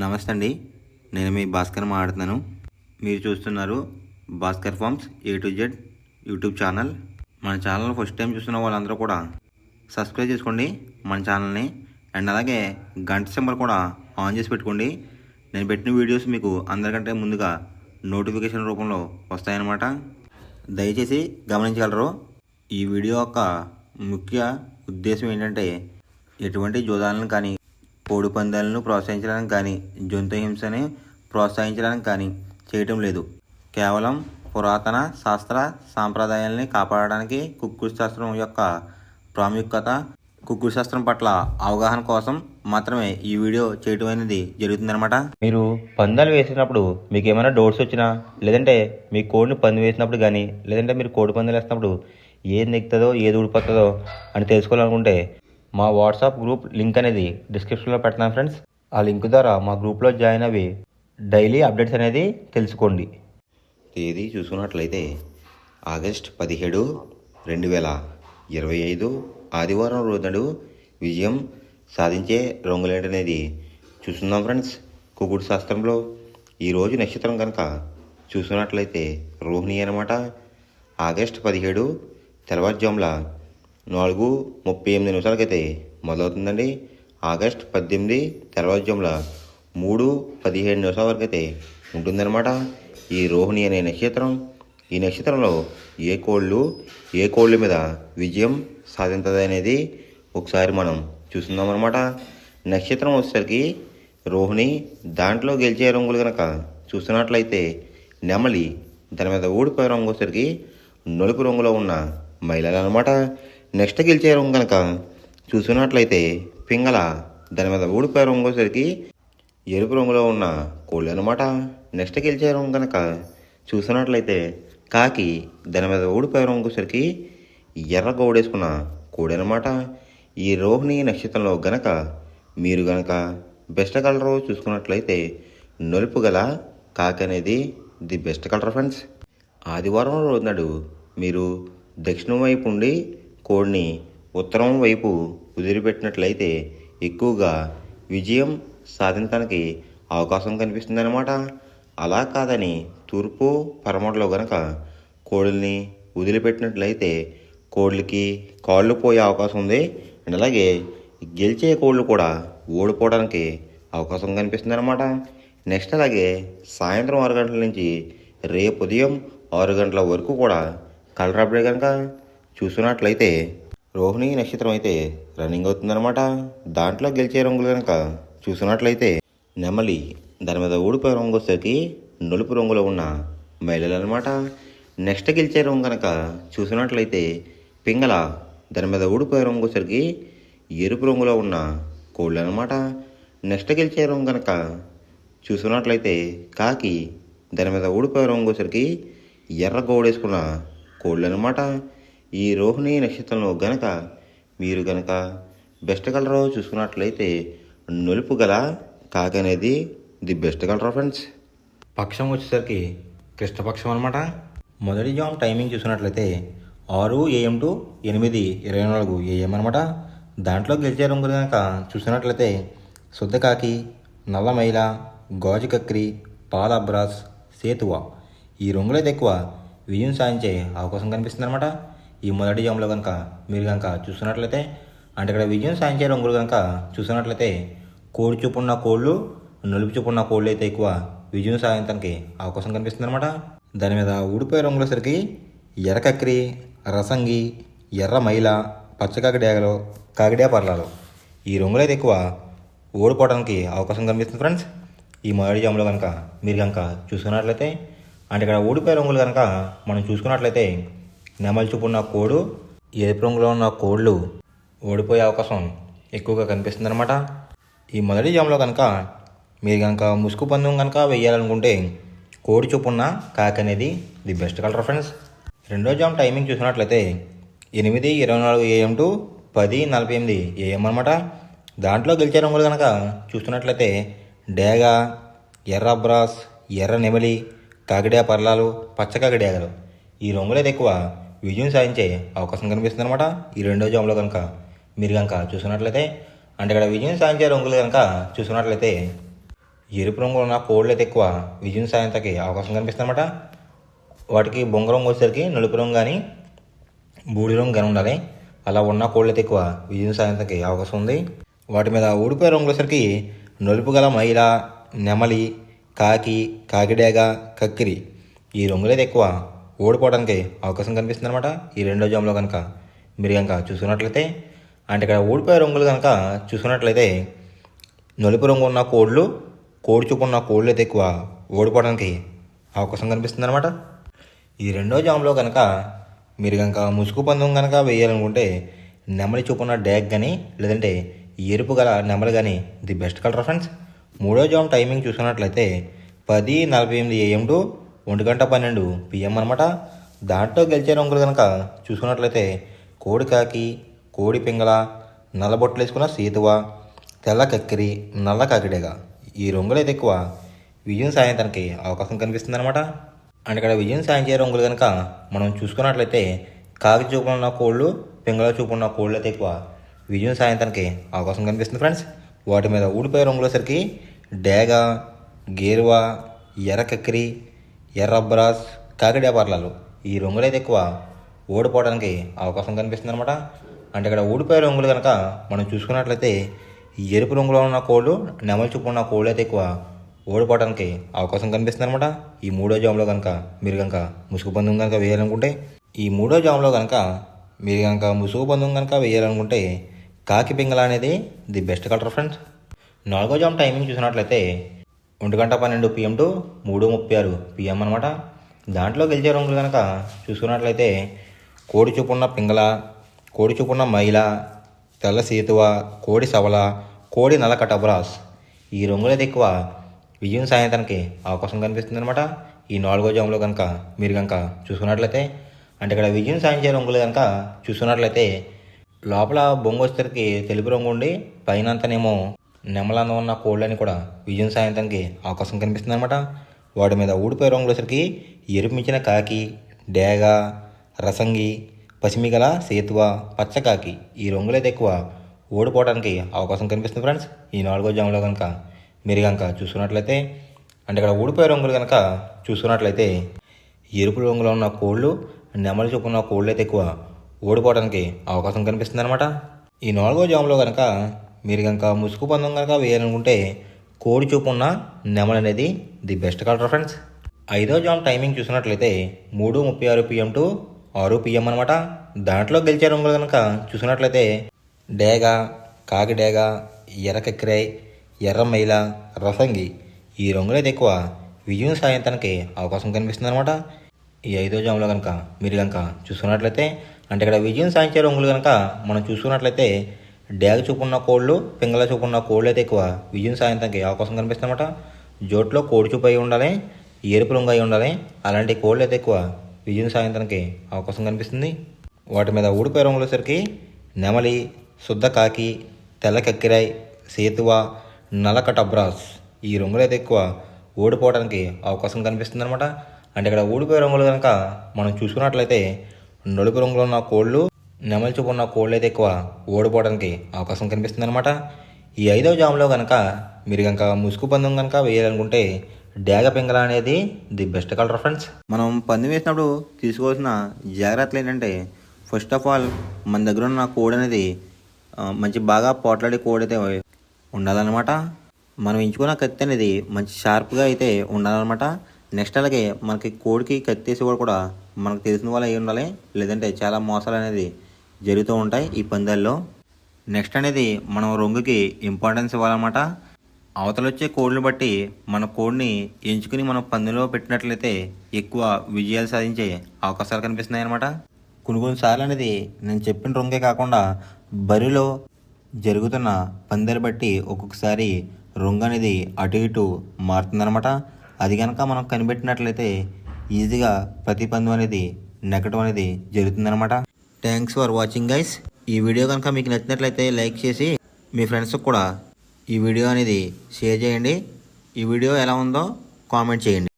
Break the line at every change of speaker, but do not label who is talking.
నమస్తే అండి. నేను మీ భాస్కర్ మాట్లాడుతున్నాను. మీరు చూస్తున్నారు Bhaskar farms A to Z YouTube channel. మన ఛానల్ ఫస్ట్ టైం చూస్తున్న వాళ్ళందరూ కూడా సబ్స్క్రైబ్ చేసుకోండి మన ఛానల్ని. అండ్ అలాగే గంట సింబల్ కూడా ఆన్ చేసి పెట్టుకోండి. నేను పెట్టిన వీడియోస్ మీకు అందరికంటే ముందుగా నోటిఫికేషన్ రూపంలో వస్తాయన్నమాట. దయచేసి గమనించగలరు. ఈ వీడియో యొక్క ముఖ్య ఉద్దేశం ఏంటంటే ఎటువంటి జోదాలను కానీ కోడి పందాలను ప్రోత్సహించడానికి కానీ జంతు హింసని ప్రోత్సహించడానికి కానీ చేయటం లేదు. కేవలం పురాతన శాస్త్ర సాంప్రదాయాల్ని కాపాడడానికి కుక్కుడు శాస్త్రం యొక్క ప్రాముఖ్యత, కుక్కుడు శాస్త్రం పట్ల అవగాహన కోసం మాత్రమే ఈ వీడియో చేయటం అనేది జరుగుతుందన్నమాట. మీరు పందాలు వేసినప్పుడు మీకు ఏమైనా డౌట్స్ వచ్చినా, లేదంటే మీ కోడిని పంది వేసినప్పుడు కానీ, లేదంటే మీరు కోడి పందాలు వేసినప్పుడు ఏది నెక్కుతుందో ఏది ఊడిపోతుందో అని తెలుసుకోవాలనుకుంటే మా వాట్సాప్ గ్రూప్ లింక్ అనేది డిస్క్రిప్షన్లో పెడతాను ఫ్రెండ్స్. ఆ లింక్ ద్వారా మా గ్రూప్లో జాయిన్ అవి డైలీ అప్డేట్స్ అనేది తెలుసుకోండి. తేదీ చూసుకున్నట్లయితే ఆగస్ట్ 17, 2025 ఆదివారం రోజు విజయం సాధించే రంగులేంటనేది చూస్తున్నాం ఫ్రెండ్స్. కుక్కుడు శాస్త్రంలో ఈరోజు నక్షత్రం కనుక చూసుకున్నట్లయితే రోహిణి అనమాట. ఆగస్ట్ 17 తెల్లవారుజాముల 4:38 మొదలవుతుందండి. ఆగస్ట్ 18 తెల్లవారుజాముల 3:17 వరకు అయితే ఉంటుందన్నమాట ఈ రోహిణి అనే నక్షత్రం. ఈ నక్షత్రంలో ఏ కోళ్ళ మీద విజయం సాధించదు అనేది ఒకసారి మనం చూస్తున్నాం అనమాట. నక్షత్రం వచ్చేసరికి రోహిణి, దాంట్లో గెలిచే రంగులు కనుక చూస్తున్నట్లయితే నెమలి, దాని మీద ఊడిపోయే రంగు వచ్చేసరికి నలుపు రంగులో ఉన్న మహిళలు అనమాట. నెక్స్ట్ గెలిచే రంగు కనుక చూసుకున్నట్లయితే పింగళ, దాని మీద ఊడిపోయే రంగు వచ్చేసరికి ఎరుపు రంగులో ఉన్న కోళ్ళు అనమాట. నెక్స్ట్ గెలిచే రంగు కనుక చూసినట్లయితే కాకి, దాని మీద ఊడిపోయే రంగు వచ్చేసరికి ఎర్ర గౌడేసుకున్న కోడి అనమాట. ఈ రోహిణి నక్షత్రంలో గనక మీరు గనక బెస్ట్ కలర్ చూసుకున్నట్లయితే నలుపు గల కాకి అనేది ది బెస్ట్ కలర్ ఫ్రెండ్స్. ఆదివారం రోజు నాడు మీరు దక్షిణం వైపు ఉండి కోడిని ఉత్తరం వైపు వదిలిపెట్టినట్లయితే ఎక్కువగా విజయం సాధించడానికి అవకాశం కనిపిస్తుంది అనమాట. అలా కాదని తూర్పు పరమటలో గనక కోళ్ళని వదిలిపెట్టినట్లయితే కోళ్ళకి కాళ్ళు పోయే అవకాశం ఉంది. అండ్ అలాగే గెలిచే కోళ్ళు కూడా ఓడిపోవడానికి అవకాశం కనిపిస్తుంది అనమాట. నెక్స్ట్ అలాగే సాయంత్రం 6 గంటల నుంచి రేపు ఉదయం 6 గంటల వరకు కూడా కలర్ అప్డేట్ కనుక చూసుకున్నట్లయితే రోహిణి నక్షత్రం అయితే రన్నింగ్ అవుతుందన్నమాట. దాంట్లో గెలిచే రంగులు కనుక చూసుకున్నట్లయితే నెమలి, దాని మీద ఊడిపోయే రంగు వచ్చేసరికి నలుపు రంగులో ఉన్న మహిళలు అనమాట. నెక్స్ట్ గెలిచే రంగు కనుక చూసుకున్నట్లయితే పింగళ, దాని మీద ఊడిపోయే రంగు వచ్చేసరికి ఎరుపు రంగులో ఉన్న కోళ్ళు అనమాట. నెక్స్ట్ గెలిచే రంగు కనుక చూసుకున్నట్లయితే కాకి, దాని మీద ఊడిపోయే రంగు వచ్చేసరికి ఎర్ర గౌడేసుకున్న కోళ్ళు అనమాట. ఈ రోహిణి నక్షత్రంలో గనక మీరు గనక బెస్ట్ కలర్ చూసుకున్నట్లయితే నలుపు గల కాకి అనేది ది బెస్ట్ కలర్ ఫ్రెండ్స్. పక్షం వచ్చేసరికి కృష్ణపక్షం అనమాట. మొదటి జామ్ టైమింగ్ చూసుకున్నట్లయితే 6 AM to 8:24 AM అనమాట. దాంట్లో గెలిచే రంగులు కనుక చూసినట్లయితే శుద్ధ కాకి, నల్ల మైల, గాజు కక్రి, పాల అబ్రాస్, సేతువ, ఈ రంగులైతే ఎక్కువ విజయం సాధించే అవకాశం కనిపిస్తుంది అనమాట. ఈ మొదటి జామ్లో కనుక మీరు కనుక చూస్తున్నట్లయితే, అంటే ఇక్కడ విజయం సాధించే రంగులు కనుక చూస్తున్నట్లయితే కోడి చూపున్న కోళ్ళు, నలుపు చూపున్న కోళ్ళు అయితే ఎక్కువ విజయం సాధించడానికి అవకాశం కనిపిస్తుంది అనమాట. దాని మీద ఊడిపోయే రంగులసరికి ఎర్ర కక్రి, రసంగి, ఎర్ర మైల, పచ్చ కాకిడేగలు, కాకిడే పర్లాలు, ఈ రంగులు అయితే ఎక్కువ ఓడిపోవడానికి అవకాశం కనిపిస్తుంది ఫ్రెండ్స్. ఈ మొదటి జామ్లో కనుక మీరు కనుక చూసుకున్నట్లయితే, అంటే ఇక్కడ ఊడిపోయే రంగులు కనుక మనం చూసుకున్నట్లయితే నెమలి చూపున్న కోడు, ఎరుపు రంగులో ఉన్న కోళ్ళు ఓడిపోయే అవకాశం ఎక్కువగా కనిపిస్తుంది అనమాట. ఈ మొదటి జామ్లో కనుక మీరు కనుక ముసుగు పందెం కనుక వేయాలనుకుంటే కోడి చూపున్న కాకి అనేది ది బెస్ట్ కలర్ ఫ్రెండ్స్. రెండో జామ్ టైమింగ్ చూసినట్లయితే 8:24 AM to 10:48 AM అనమాట. దాంట్లో గెలిచే రంగులు కనుక చూస్తున్నట్లయితే డేగ, ఎర్ర బ్రాస్, ఎర్ర నెమలి, కాకిడే పర్లాలు, పచ్చ కాకిడేగలు, ఈ రంగులైతే ఎక్కువ విజయం సాధించే అవకాశం కనిపిస్తుంది అనమాట. ఈ రెండో జామ్లో కనుక మీరు కనుక చూసుకున్నట్లయితే, అంటే ఇక్కడ విజయం సాధించే రంగులు కనుక చూసుకున్నట్లయితే ఎరుపు రంగులో ఉన్న కోళ్ళు అయితే ఎక్కువ విజయం సాధించడానికి అవకాశం కనిపిస్తుంది అనమాట. వాటికి బొంగ రంగు వచ్చేసరికి నలుపు రంగు కానీ బూడి రంగు కానీ ఉండాలి. అలా ఉన్న కోళ్ళు అయితే ఎక్కువ విజయం సాధించడానికి అవకాశం ఉంది. వాటి మీద ఊడిపోయే రంగులు వచ్చేసరికి నలుపు గల మైల, నెమలి, కాకి, కాకిడేగ, కక్కిరి ఈ రంగులైతే ఎక్కువ ఓడిపోవడానికి అవకాశం కనిపిస్తుంది అనమాట. ఈ రెండో జామ్లో కనుక మీరు కనుక చూసుకున్నట్లయితే, అంటే ఇక్కడ ఓడిపోయే రంగులు కనుక చూసుకున్నట్లయితే నలుపు రంగు ఉన్న కోళ్ళు, కోడి చూపు ఉన్న కోళ్ళు అయితే ఎక్కువ ఓడిపోవడానికి అవకాశం కనిపిస్తుంది అనమాట. ఈ రెండో జామ్లో కనుక మీరు కనుక ముసుగు పందెం కనుక వేయాలనుకుంటే నెమలి చూపున్న డ్యాగ్ కానీ లేదంటే ఎరుపు గల నెమలి కానీ ది బెస్ట్ కలర్ ఫ్రెండ్స్. మూడో జామ్ టైమింగ్ చూసుకున్నట్లయితే 10:48 AM టు 1:12 PM అనమాట. దాంట్లో గెలిచే రంగులు కనుక చూసుకున్నట్లయితే కోడి కాకి, కోడి పింగళ, నల్లబొట్లు వేసుకున్న సీతువ, తెల్ల కక్కిరి, నల్ల కాకిడేగా ఈ రంగులు అయితే ఎక్కువ విజయం సాధించడానికి అవకాశం కనిపిస్తుంది అనమాట. అండ్ ఇక్కడ విజయం సాధించే రంగులు కనుక మనం చూసుకున్నట్లయితే కాకి చూపు ఉన్న కోళ్ళు, పింగళ చూపు ఉన్న కోళ్ళు అయితే ఎక్కువ విజయం సాధించడానికి అవకాశం కనిపిస్తుంది ఫ్రెండ్స్. వాటి మీద ఊడిపోయే రంగులసరికి డేగ, గేరువా, ఎర్ర కక్కిరి, ఎర్ర అబ్రాస్, కాకిడే పర్లాలు ఈ రంగులు అయితే ఎక్కువ ఓడిపోవడానికి అవకాశం కనిపిస్తుంది అనమాట. అంటే ఇక్కడ ఊడిపోయే రంగులు కనుక మనం చూసుకున్నట్లయితే ఎరుపు రంగులో ఉన్న కోళ్ళు, నెమలి చూపు ఉన్న కోళ్ళు అయితే ఎక్కువ ఓడిపోవడానికి అవకాశం కనిపిస్తుంది అనమాట. ఈ మూడో జామ్లో కనుక మీరు కనుక ముసుగు పందెం కనుక వేయాలనుకుంటే, ఈ మూడో జామ్లో కనుక మీరు కనుక ముసుగు పందెం కనుక వేయాలనుకుంటే కాకి పింగళ అనేది ది బెస్ట్ కలర్ ఫ్రెండ్స్. నాలుగో జామ్ టైమింగ్ చూసినట్లయితే 1:12 PM టు 3:36 PM అనమాట. దాంట్లో గెలిచే రంగులు కనుక చూసుకున్నట్లయితే కోడి చూపున్న పింగళ, కోడి చూపున్న మైల, తెల్ల సీతువ, కోడి సవల, కోడి నల్ల కటబ్రాస్ ఈ రంగులైతే ఎక్కువ విజయం సాధించడానికి అవకాశం కనిపిస్తుంది అనమాట. ఈ నాలుగో జామ్లో కనుక మీరు కనుక చూసుకున్నట్లయితే, అంటే ఇక్కడ విజయం సాధించే రంగులు కనుక చూసుకున్నట్లయితే లోపల బొంగు వచ్చేసరికి తెలుపు రంగు ఉండి పైన అంతానేమో నెమలంగా ఉన్న కోళ్ళని కూడా విజయం సాధించడానికి అవకాశం కనిపిస్తుంది అనమాట. వాటి మీద ఊడిపోయే రంగులు వచ్చేసరికి ఎరుపు మించిన కాకి, డేగ, రసంగి, పసిమిగల సేతువ, పచ్చకాకి ఈ రంగులైతే ఎక్కువ ఓడిపోవడానికి అవకాశం కనిపిస్తుంది ఫ్రెండ్స్. ఈ నాలుగో జామ్లో కనుక మీరు కనుక చూసుకున్నట్లయితే, అంటే ఇక్కడ ఊడిపోయే రంగులు కనుక చూసుకున్నట్లయితే ఎరుపు రంగులో ఉన్న కోళ్ళు, నెమలి చూపు ఉన్న కోళ్ళు అయితే ఎక్కువ ఓడిపోవడానికి అవకాశం కనిపిస్తుంది అనమాట. ఈ నాలుగో జామ్లో కనుక మీరు కనుక ముసుగు పందెం కనుక వేయాలనుకుంటే కోడి చూపు ఉన్న నెమలి అనేది ది బెస్ట్ కలర్ ఫ్రెండ్స్. ఐదో జామ్ టైమింగ్ చూసినట్లయితే 3:36 PM టు 6 PM అనమాట. దాంట్లో గెలిచే రంగులు కనుక చూసినట్లయితే డేగ, కాకి డేగ, ఎర్ర కక్కిరై, ఎర్ర మైల, రసంగి ఈ రంగులైతే ఎక్కువ విజయం సాధించడానికి అవకాశం కనిపిస్తుంది అనమాట. ఈ ఐదో జామ్లో కనుక మీరు కనుక చూసుకున్నట్లయితే, అంటే ఇక్కడ విజయం సాధించే రంగులు కనుక మనం చూసుకున్నట్లయితే డేగ చూపున్న కోళ్ళు, పింగళ చూపున్న కోళ్ళు అయితే ఎక్కువ విజయం సాధించడానికి అవకాశం కనిపిస్తుంది అనమాట. జోట్లో కోడి చూపు అయి ఉండాలి, ఎరుపు రంగు అయి ఉండాలి. అలాంటి కోళ్ళు అయితే ఎక్కువ విజయం సాధించడానికి అవకాశం కనిపిస్తుంది. వాటి మీద ఊడిపోయే రంగులు వచ్చేసరికి నెమలి, శుద్ధ కాకి, తెల్ల కక్కిరాయ్, సేతువ, నల్లకటబ్రాస్ ఈ రంగులు అయితే ఎక్కువ ఓడిపోవడానికి అవకాశం కనిపిస్తుంది అనమాట. అంటే ఇక్కడ ఊడిపోయే రంగులు కనుక మనం చూసుకున్నట్లయితే నలుపు రంగులో ఉన్న కోళ్ళు, నెమలి చూపు ఉన్న కోళ్ళు అయితే ఎక్కువ ఓడిపోవడానికి అవకాశం కనిపిస్తుంది అనమాట. ఈ ఐదో జామ్లో కనుక మీరు కనుక ముసుగు పందెం కనుక వేయాలనుకుంటే డేగ పింగళ అనేది ది బెస్ట్ కలర్ ఫ్రెండ్స్. మనం పందెం వేసినప్పుడు తీసుకోవాల్సిన జాగ్రత్తలు ఏంటంటే, ఫస్ట్ ఆఫ్ ఆల్ మన దగ్గర ఉన్న కోడి అనేది మంచి బాగా పోట్లాడే కోడి అయితే ఉండాలన్నమాట. మనం ఎంచుకున్న కత్తి అనేది మంచి షార్ప్గా అయితే ఉండాలన్నమాట. నెక్స్ట్ అలాగే మనకి కోడికి కత్తి వేసి కూడా మనకు తెలిసిన వాళ్ళు అయి ఉండాలి, లేదంటే చాలా మోసాలు అనేది జరుగుతూ ఉంటాయి ఈ పందాల్లో. నెక్స్ట్ అనేది మనం రంగుకి ఇంపార్టెన్స్ ఇవ్వాలన్నమాట. అవతల వచ్చే కోడిని బట్టి మన కోడిని ఎంచుకుని మనం పందెంలో పెట్టినట్లయితే ఎక్కువ విజయాలు సాధించే అవకాశాలు కనిపిస్తున్నాయి అన్నమాట. కొన్నిసార్లు అనేది నేను చెప్పిన రంగే కాకుండా బరిలో జరుగుతున్న పందాలు బట్టి ఒక్కొక్కసారి రంగు అనేది అటు ఇటు మారుతుందన్నమాట. అది కనుక మనం కనిపెట్టినట్లయితే ఈజీగా ప్రతి పందెం అనేది నెగ్గడం అనేది జరుగుతుందన్నమాట. Thanks for watching guys. ఈ వీడియో కనుక మీకు నచ్చినట్లయితే లైక్ చేసి మీ ఫ్రెండ్స్కి కూడా ఈ వీడియో అనేది షేర్ చేయండి. ఈ వీడియో ఎలా ఉందో కామెంట్ చేయండి.